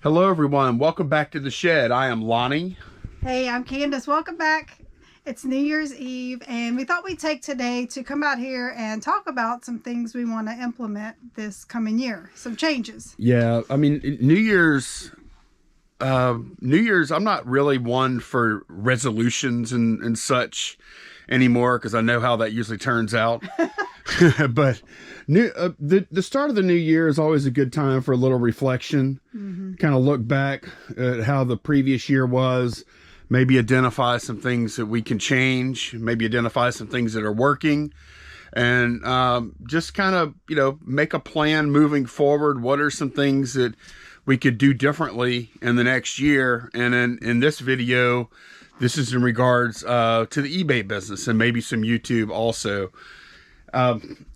Hello everyone, welcome back to the shed. I am Lonnie. Hey, I'm Candace. Welcome back. It's New Year's Eve, and we thought we'd take today to come out here and talk about some things we want to implement this coming year, some changes. Yeah, I mean, New Year's, I'm not really one for resolutions and such anymore because I know how that usually turns out. But the start of the new year is always a good time for a little reflection, kind of look back at how the previous year was, maybe identify some things that we can change, maybe identify some things that are working, and just kind of, make a plan moving forward. What are some things that we could do differently in the next year? And then in this video, this is in regards to the eBay business and maybe some YouTube also.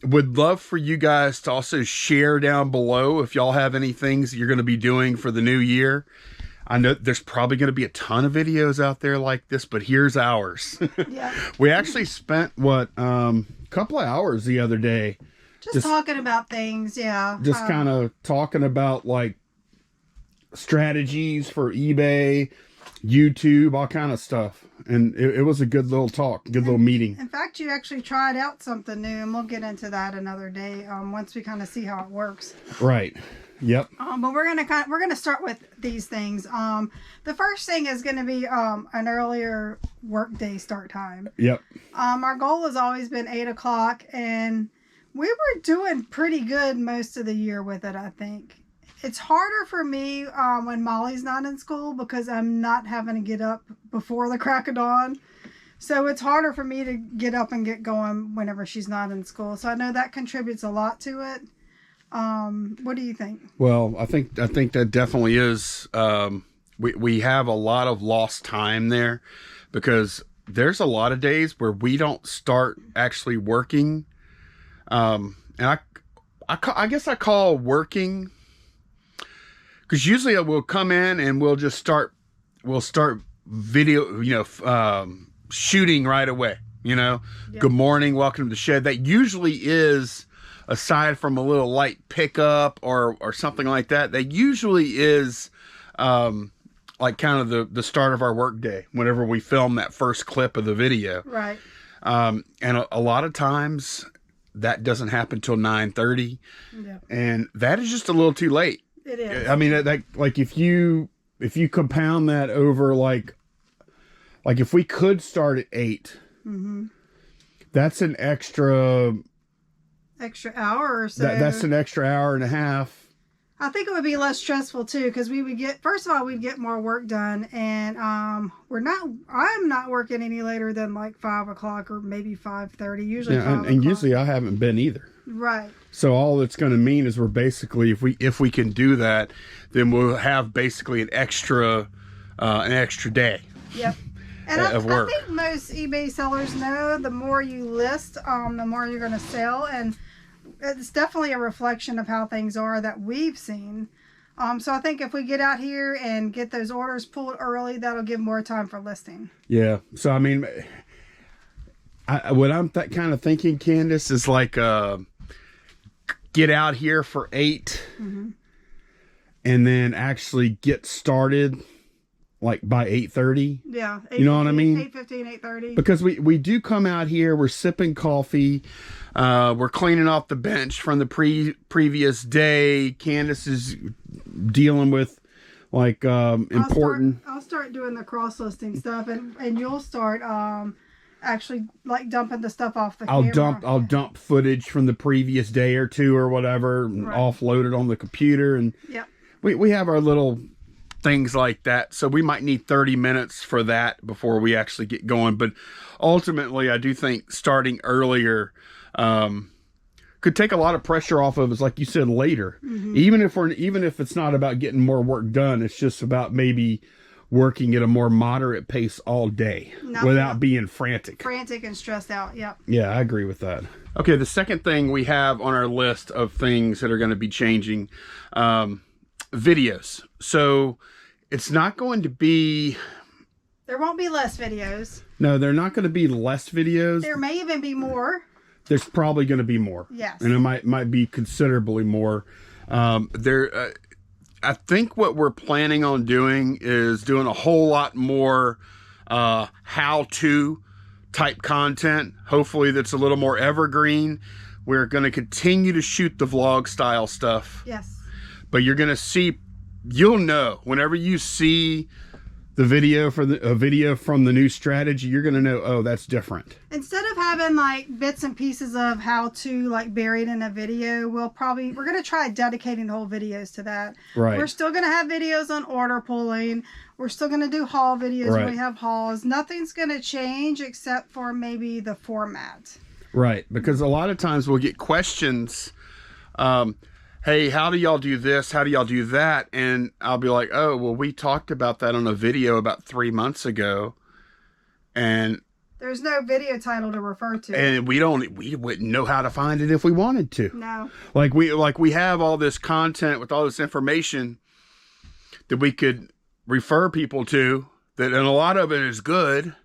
Would love for you guys to also share down below if y'all have any things that you're going to be doing for the new year. I know there's probably going to be a ton of videos out there like this, but here's ours. Yeah. We actually spent couple of hours the other day just talking about things. Yeah, just kind of talking about like strategies for eBay, YouTube, all kind of stuff. And it was a good little talk, good little meeting. In fact, you actually tried out something new, and we'll get into that another day once we kind of see how it works. Right. Yep. But we're gonna start with these things. The first thing is gonna be an earlier workday start time. Yep. Our goal has always been 8 o'clock, and we were doing pretty good most of the year with it, I think. It's harder for me when Molly's not in school because I'm not having to get up before the crack of dawn. So it's harder for me to get up and get going whenever she's not in school. So I know that contributes a lot to it. What do you think? Well, I think that definitely is. We have a lot of lost time there because there's a lot of days where we don't start actually working. And I guess I call working, because usually we'll come in and we'll start video, shooting right away, Yep. Good morning, welcome to the shed. That usually is, aside from a little light pickup or something like that, that usually is like kind of the start of our work day whenever we film that first clip of the video. Right. And a lot of times that doesn't happen till 9:30. Yeah. And that is just a little too late. It is. I mean, that like if you compound that over like if we could start at 8, that's an extra hour or so. That's an extra hour and a half. I think it would be less stressful too, because we would we'd get more work done, and I'm not working any later than like 5 o'clock or maybe 5:30. Usually, yeah, and usually I haven't been either. Right. So all it's going to mean is we're basically, if we can do that, then we'll have basically an extra day. Yep. And I work. think most eBay sellers know the more you list, the more you're going to sell, and it's definitely a reflection of how things are that we've seen. So I think if we get out here and get those orders pulled early, that'll give more time for listing. Yeah. So I mean, what I'm kind of thinking, Candace, is like get out here for 8, and then actually get started like by 8:30. Yeah. You know what I mean? 8:15, 8:30. Because we do come out here, we're sipping coffee, we're cleaning off the bench from the previous day. Candace is dealing with like important. I'll start doing the cross listing stuff, and you'll start actually like dumping the stuff off the camera. I'll dump footage from the previous day or two or whatever, and offload it on the computer, and we have our little things like that. So we might need 30 minutes for that before we actually get going. But ultimately, I do think starting earlier could take a lot of pressure off of us, like you said, later. Even if it's not about getting more work done, it's just about maybe working at a more moderate pace all day without being frantic and stressed out. Yep. Yeah, I agree with that. Okay, the second thing we have on our list of things that are going to be changing, videos. So it's not going to be... There won't be less videos. No, they're not going to be less videos. There may even be more. There's probably going to be more. Yes. And it might be considerably more. I think what we're planning on doing is doing a whole lot more how-to type content. Hopefully that's a little more evergreen. We're going to continue to shoot the vlog style stuff. Yes. But you're going to see, you'll know whenever you see the video for a video from the new strategy, you're going to know, oh, that's different. Instead of having like bits and pieces of how to like buried in a video, we're going to try dedicating whole videos to that. Right. We're still going to have videos on order pulling. We're still going to do haul videos Right. when we have hauls. Nothing's going to change except for maybe the format. Right. Because a lot of times we'll get questions, hey, how do y'all do this? How do y'all do that? And I'll be like, oh, well, we talked about that on a video about 3 months ago. And there's no video title to refer to. And we wouldn't know how to find it if we wanted to. No. Like we have all this content with all this information that we could refer people to, and a lot of it is good.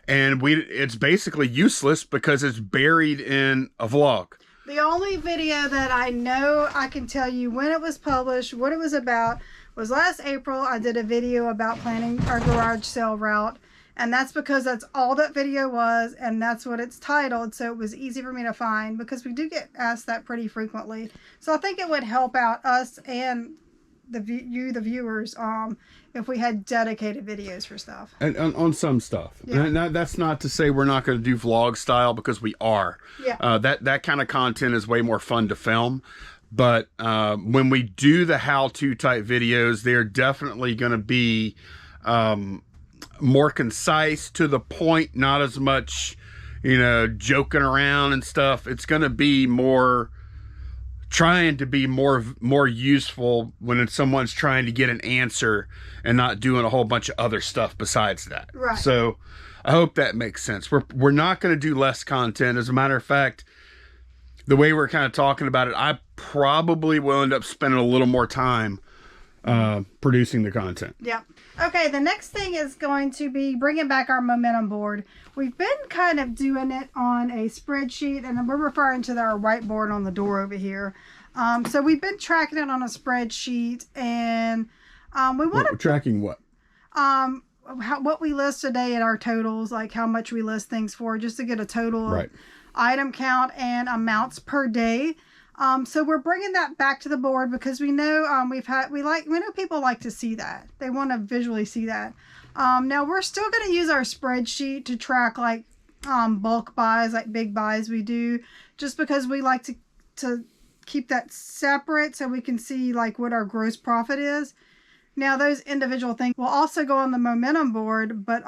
And it's basically useless because it's buried in a vlog. The only video that I know I can tell you when it was published, what it was about, was last April. I did a video about planning our garage sale route. And that's because that's all that video was, and that's what it's titled. So it was easy for me to find because we do get asked that pretty frequently. So I think it would help out us and the viewers, if we had dedicated videos for stuff. And on some stuff. Yeah. And that's not to say we're not going to do vlog style, because we are. Yeah. That kind of content is way more fun to film. But when we do the how-to type videos, they're definitely going to be more concise, to the point, not as much, joking around and stuff. It's going to be trying to be more useful when someone's trying to get an answer and not doing a whole bunch of other stuff besides that. Right. So I hope that makes sense. We're not going to do less content. As a matter of fact, the way we're kind of talking about it, I probably will end up spending a little more time producing the content. Yeah. Okay, the next thing is going to be bringing back our momentum board. We've been kind of doing it on a spreadsheet, and we're referring to our whiteboard on the door over here. So we've been tracking it on a spreadsheet, and we want to... Tracking what? What we list a day at our totals, like how much we list things for, just to get a total Right. of item count and amounts per day. So we're bringing that back to the board because we know we know people like to see that. They want to visually see that. Now we're still going to use our spreadsheet to track like bulk buys, like big buys we do, just because we like to keep that separate so we can see like what our gross profit is. Now those individual things will also go on the momentum board, but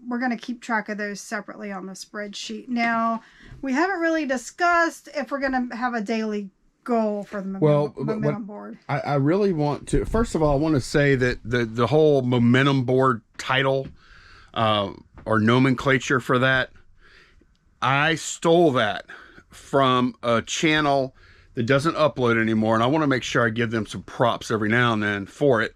we're going to keep track of those separately on the spreadsheet. Now, we haven't really discussed if we're going to have a daily goal for the momentum board. I really want to, first of all, I want to say that the whole momentum board title or nomenclature for that, I stole that from a channel that doesn't upload anymore, and I want to make sure I give them some props every now and then for it.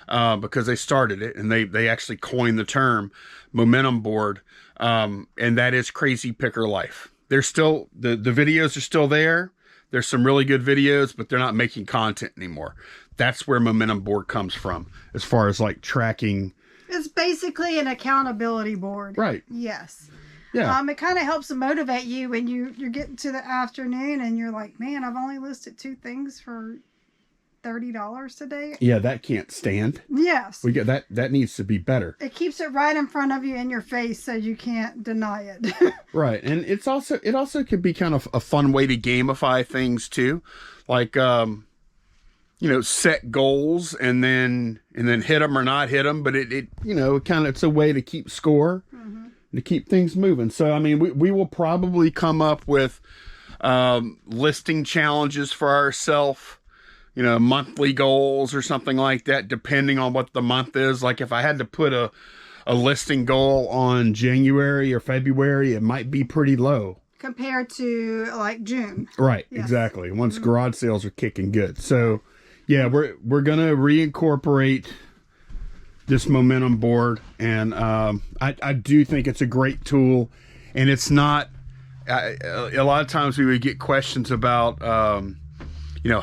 Because they started it and they actually coined the term momentum board. And that is Crazy Picker Life. They're still, the videos are still there. There's some really good videos, but they're not making content anymore. That's where momentum board comes from, as far as like tracking. It's basically an accountability board. Right. Yes. Yeah. It kind of helps motivate you when you're getting to the afternoon and you're like, man, I've only listed 2 things for $30 today. Yeah, that can't stand. Yes. We get that needs to be better. It keeps it right in front of you in your face so you can't deny it. Right. And it also could be kind of a fun way to gamify things too. Like set goals and then hit them or not hit them, but it's a way to keep score, to keep things moving. So I mean, we will probably come up with listing challenges for ourselves. Monthly goals or something like that, depending on what the month is. Like if I had to put a listing goal on January or February, it might be pretty low. Compared to like June. Right, yes. Exactly. Once garage sales are kicking good. So yeah, we're going to reincorporate this momentum board. And I do think it's a great tool. And it's not, a lot of times we would get questions about,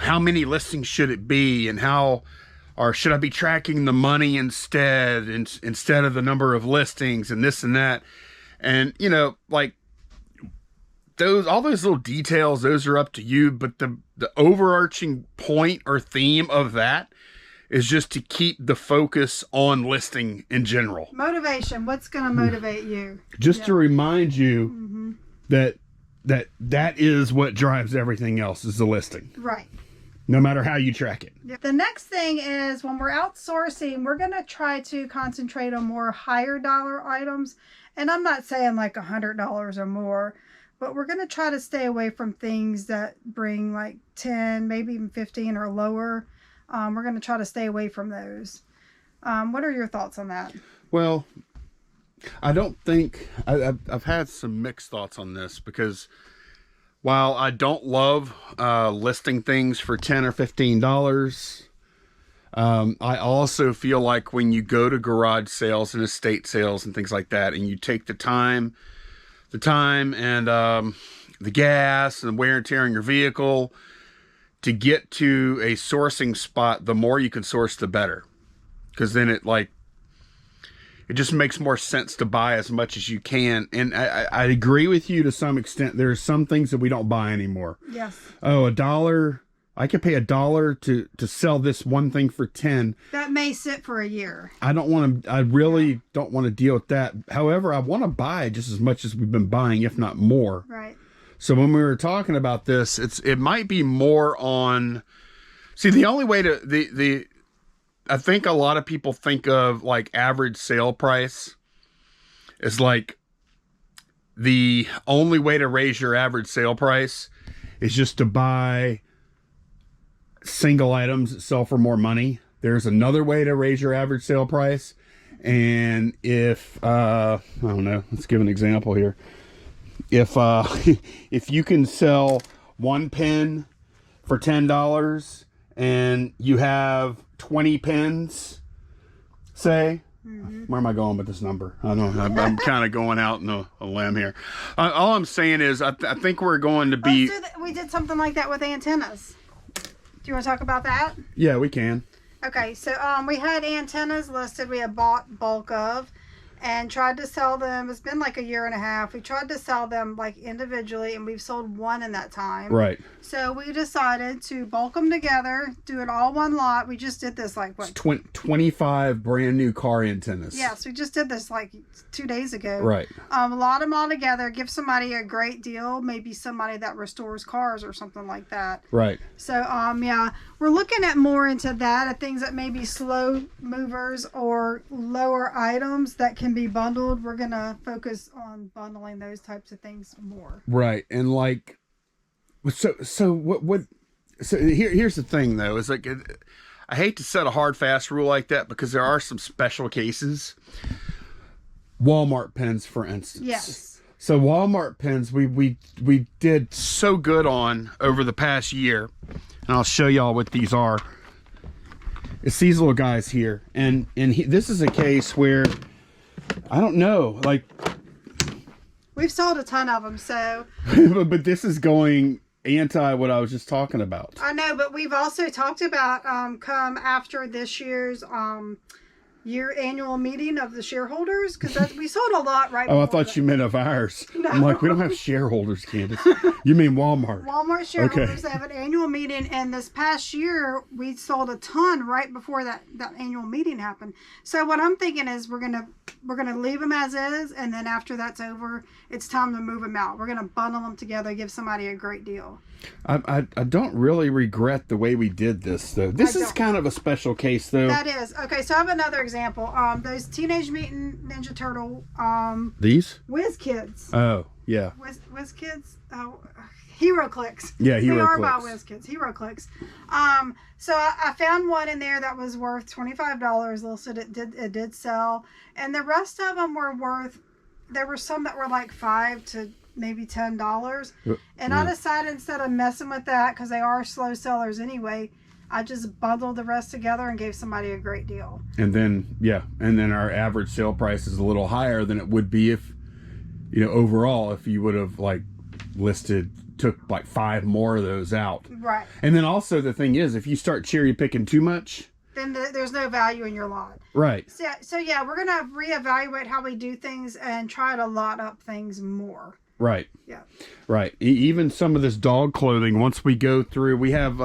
how many listings should it be, and how or should I be tracking the money instead of the number of listings and this and that? And, you know, like all those little details, those are up to you. But the overarching point or theme of that is just to keep the focus on listing in general. Motivation. What's going to motivate you? Just to remind you that is what drives everything else, is the listing. Right. No matter how you track it. The next thing is, when we're outsourcing, we're going to try to concentrate on more higher dollar items. And I'm not saying like $100 or more, but we're going to try to stay away from things that bring like 10, maybe even 15 or lower. We're going to try to stay away from those. What are your thoughts on that? Well, I don't think I've had some mixed thoughts on this, because while I don't love listing things for $10 or $15, I also feel like when you go to garage sales and estate sales and things like that, and you take the time and the gas and the wear and tear on your vehicle to get to a sourcing spot, the more you can source, the better. Because then it just makes more sense to buy as much as you can. And I agree with you to some extent. There are some things that we don't buy anymore. Yes. Oh, $1. I could pay $1 to sell this one thing for 10. That may sit for a year. I really don't want to deal with that. However, I want to buy just as much as we've been buying, if not more. Right. So when we were talking about this, it might be more on, see, the only way to, I think a lot of people think of like average sale price is like the only way to raise your average sale price is just to buy single items that sell for more money. There's another way to raise your average sale price. And if, I don't know, let's give an example here. If you can sell one pen for $10 and you have 20 pens, say, where am I going with this number? I don't know. I'm kind of going out on a limb here. All I'm saying is I think we're going to be... we did something like that with antennas. Do you want to talk about that? Yeah, we can. Okay, so we had antennas listed we had bought bulk of and tried to sell them. It's been like a year and a half. We tried to sell them like individually, and we've sold one in that time. Right. So we decided to bulk them together, do it all one lot. We just did this like what? 25 brand new car antennas. Yes, we just did this like 2 days ago. Right. Lot them all together, give somebody a great deal, maybe somebody that restores cars or something like that. Right. So yeah, we're looking at more into that, at things that may be slow movers or lower items that can be bundled. We're gonna focus on bundling those types of things more. Right. And like, here's the thing though, is like, I hate to set a hard fast rule like that, because there are some special cases. Walmart pens, for instance. Yes. So Walmart pens, we did so good on over the past year, and I'll show y'all what these are. It's these little guys here, and this is a case where I don't know, like, we've sold a ton of them, so but this is going anti what I was just talking about. I know, but we've also talked about come after this year's year annual meeting of the shareholders, because we sold a lot right Oh, I before thought that. you meant of ours. No. I'm like, we don't have shareholders, Candace. You mean Walmart? Walmart shareholders, Okay. They have an annual meeting, and this past year we sold a ton right before that annual meeting happened. So what I'm thinking is we're gonna leave them as is, and then after that's over, it's time to move them out. We're gonna bundle them together, give somebody a great deal. I don't really regret the way we did this, though. This is kind of a special case, though. That is. Okay, so I have another example. Those Teenage Mutant Ninja Turtle These? Whiz Kids. Oh, yeah. Whiz Kids? Oh, Hero Clicks. Yeah, Hero They are Clicks. about Whiz Kids. Hero Clicks. So I found one in there that was worth $25 listed. It did sell. And the rest of them were worth, there were some that were like $5 to maybe $10. And I decided, instead of messing with that, because they are slow sellers anyway, I just bundled the rest together and gave somebody a great deal. And then, our average sale price is a little higher than it would be if, overall, if you would have like took like 5 more of those out. Right. And then also the thing is, if you start cherry picking too much, then there's no value in your lot. Right. So yeah, we're going to reevaluate how we do things and try to lot up things more. Right. Yeah. Right. Even some of this dog clothing, once we go through, we have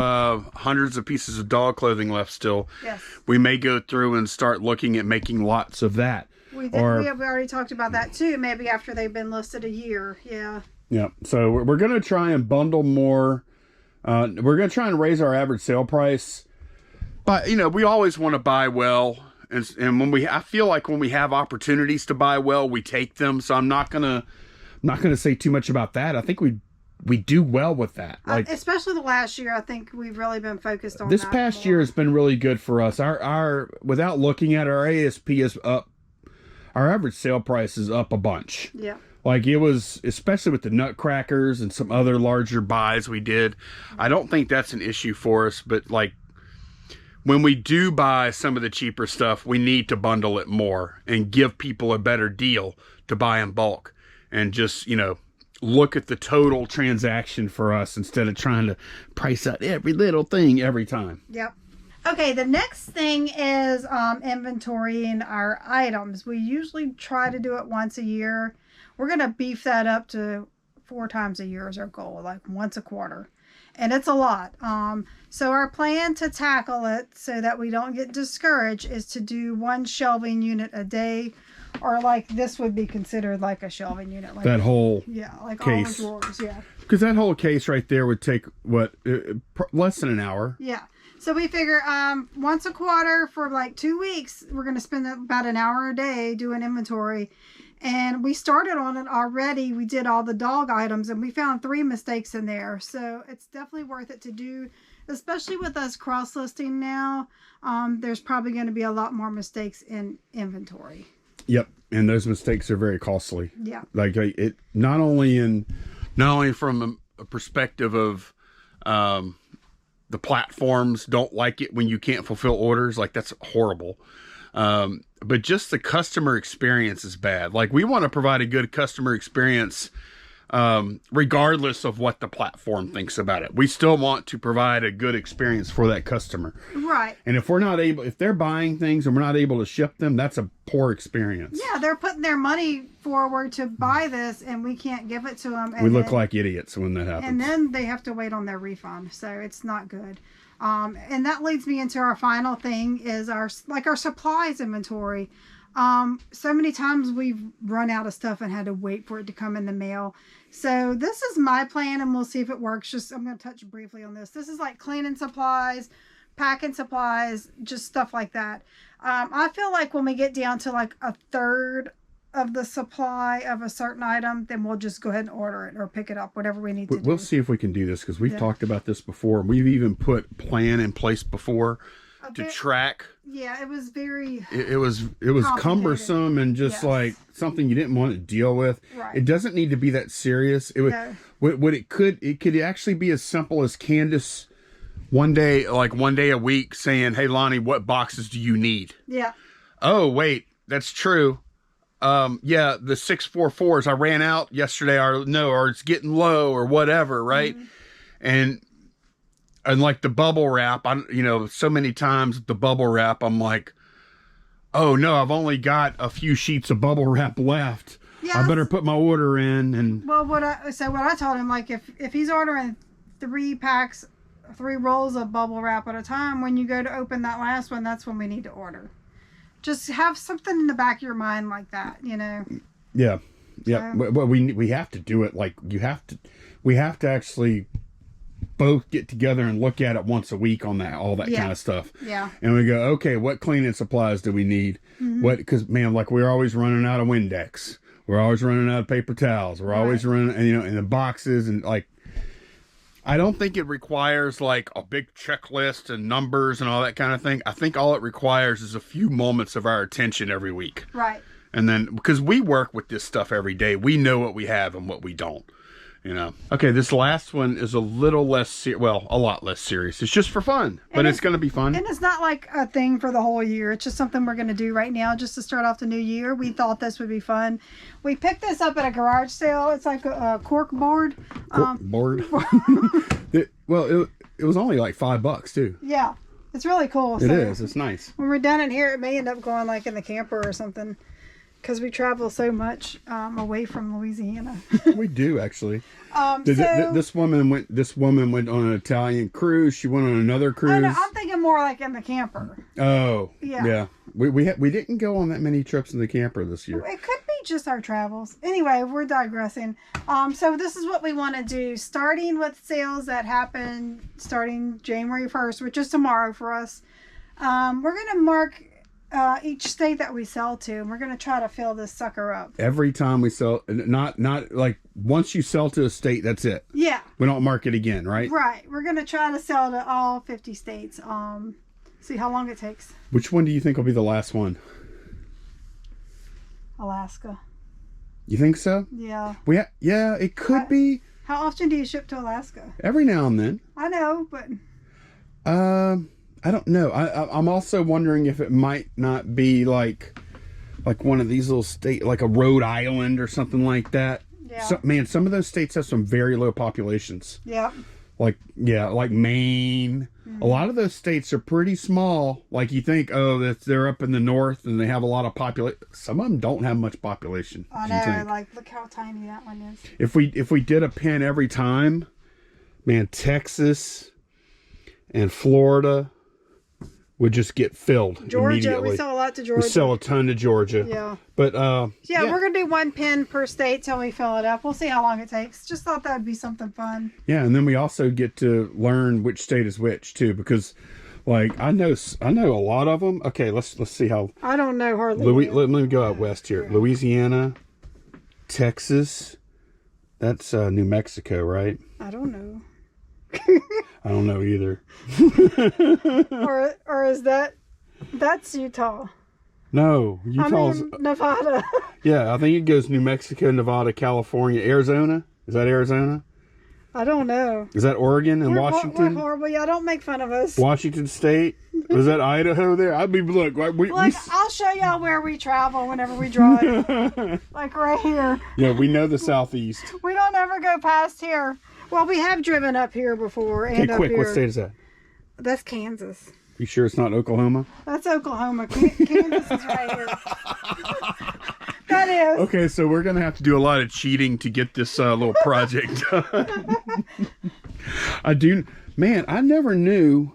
hundreds of pieces of dog clothing left still. Yes. We may go through and start looking at making lots of that. We already talked about that too, maybe after they've been listed a year. Yeah. Yeah. So we're going to try and bundle more. We're going to try and raise our average sale price. But, we always want to buy well. And I feel like when we have opportunities to buy well, we take them. So I'm not going to say too much about that. I think we do well with that. Like especially the last year, I think we've really been focused on this that past more. year has been really good for us. Our without looking at our ASP is up. Our average sale price is up a bunch. Yeah. Like it was, especially with the nutcrackers and some other larger buys we did. I don't think that's an issue for us, but like when we do buy some of the cheaper stuff, we need to bundle it more and give people a better deal to buy in bulk and just, look at the total transaction for us instead of trying to price out every little thing every time. Yep. Okay, the next thing is inventorying our items. We usually try to do it once a year. We're going to beef that up to 4 times a year is our goal, like once a quarter. And it's a lot. So our plan to tackle it so that we don't get discouraged is to do 1 shelving unit a day, or like this would be considered like a shelving unit. Like that whole like case. all the drawers, yeah. Because that whole case right there would take, less than an hour. Yeah. So we figure once a quarter for like 2 weeks, we're going to spend about an hour a day doing inventory. And we started on it already. We did all the dog items and we found 3 mistakes in there. So it's definitely worth it to do, especially with us cross-listing now. There's probably going to be a lot more mistakes in inventory. Yep. And those mistakes are very costly. Yeah. Like it, not only from a perspective of, the platforms don't like it when you can't fulfill orders. Like that's horrible. But just the customer experience is bad. Like we want to provide a good customer experience, regardless of what the platform thinks about it. We still want to provide a good experience for that customer. Right. And if they're buying things and we're not able to ship them, that's a poor experience. Yeah, they're putting their money forward to buy this and we can't give it to them. And we look like idiots when that happens. And then they have to wait on their refund. So it's not good. And that leads me into our final thing is our supplies inventory. So many times we've run out of stuff and had to wait for it to come in the mail. So this is my plan and we'll see if it works. I'm going to touch briefly on this. This is like cleaning supplies, packing supplies, just stuff like that. I feel like when we get down to like a third of the supply of a certain item, then we'll just go ahead and order it or pick it up, whatever we need to do. We'll see if we can do this because we've talked about this before. We've even put plan in place before to track. Yeah, it was very it was cumbersome and just like something you didn't want to deal with. Right. It doesn't need to be that serious. It could actually be as simple as Candace one day a week saying, "Hey Lonnie, what boxes do you need?" Yeah. Oh, wait, that's true. Yeah, the 644s I ran out yesterday or it's getting low or whatever, right? Mm-hmm. And like the bubble wrap, so many times the bubble wrap, I'm like, oh no, I've only got a few sheets of bubble wrap left. Yes. I better put my order in. And well, what I told him, like if he's ordering 3 rolls of bubble wrap at a time, when you go to open that last one, that's when we need to order. Just have something in the back of your mind like that, Yeah. Yeah. Well, we have to do it. Like we have to actually both get together and look at it once a week on all that kind of stuff. Yeah. And we go, okay, what cleaning supplies do we need? Mm-hmm. Because man, like we're always running out of Windex. We're always running out of paper towels. We're always running, in the boxes and like, I don't think it requires like a big checklist and numbers and all that kind of thing. I think all it requires is a few moments of our attention every week. Right. And then, because we work with this stuff every day, we know what we have and what we don't. Okay, this last one is a little less, a lot less serious. It's just for fun, but it's going to be fun. And it's not like a thing for the whole year. It's just something we're going to do right now just to start off the new year. We thought this would be fun. We picked this up at a garage sale. It's like a cork board. Board? It was only like $5 too. Yeah. It's really cool. It is. It's nice. When we're done in here, it may end up going like in the camper or something, because we travel so much away from Louisiana. We do actually. So, This woman went on an Italian cruise. She went on another cruise. oh, no, I'm thinking more like in the camper. Oh, Yeah. yeah. We didn't go on that many trips in the camper this year. It could be just our travels. Anyway, we're digressing. So this is what we want to do, starting with sales that happen starting January 1st, which is tomorrow for us. We're going to mark each state that we sell to, and we're going to try to fill this sucker up. Every time we sell, not like once you sell to a state, that's it. Yeah. We don't mark it again, right? Right. We're going to try to sell to all 50 states. See how long it takes. Which one do you think will be the last one? Alaska. You think so? Yeah. Yeah, it could be. How often do you ship to Alaska? Every now and then. I know, but I don't know. I'm also wondering if it might not be like one of these little states, like a Rhode Island or something like that. Yeah. So, man, some of those states have some very low populations. Yeah. Like Maine. A lot of those states are pretty small. Like you think, oh, they're up in the north and they have a lot of population. Some of them don't have much population. I know. Like, look how tiny that one is. If we did a pin every time, man, Texas and Florida would just get filled Georgia, immediately. we sell a lot to Georgia. We sell a ton to Georgia. Yeah. But yeah, we're gonna do one pin per state till we fill it up. We'll see how long it takes. Just thought that would be something fun. Yeah, and then we also get to learn which state is which too, because like I know a lot of them. Okay, let's see how. I don't know hardly. Let me go out west here. Louisiana, Texas. That's New Mexico, right? I don't know. I don't know either. or is that's Utah? No, Utah's. I mean, Nevada. Yeah, I think it goes New Mexico, Nevada, California, Arizona. Is that Arizona? I don't know. Is that Oregon and Washington? We're horrible. Yeah, don't make fun of us. Washington State. Was that Idaho there? I mean, look, I'll show y'all where we travel whenever we drive. Like right here. Yeah, we know the Southeast. We don't ever go past here. Well, we have driven up here before. And okay, quick, what state is that? That's Kansas. You sure it's not Oklahoma? That's Oklahoma. Kansas is right here. That is. Okay, so we're going to have to do a lot of cheating to get this little project done. I never knew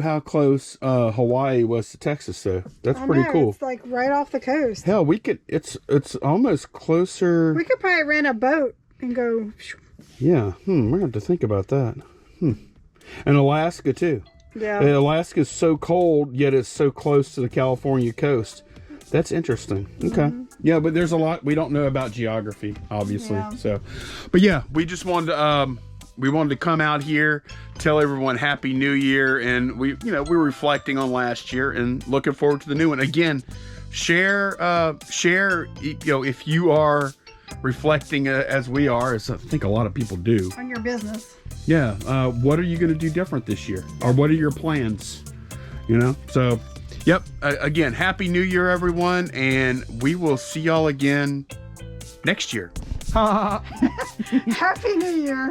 how close Hawaii was to Texas, though. That's pretty cool. It's like right off the coast. Hell, it's almost closer. We could probably rent a boat and go. Yeah, we're going to have to think about that. And Alaska, too. Yeah. Alaska's so cold, yet it's so close to the California coast. That's interesting. Okay. Mm-hmm. Yeah, but there's a lot we don't know about geography, obviously. Yeah. So, but yeah, we just wanted to come out here, tell everyone Happy New Year, and we're reflecting on last year and looking forward to the new one. Again, share, if you are reflecting as we are, as I think a lot of people do. On your business. Yeah. What are you going to do different this year? Or what are your plans? So, yep. Again, Happy New Year, everyone. And we will see y'all again next year. Happy New Year.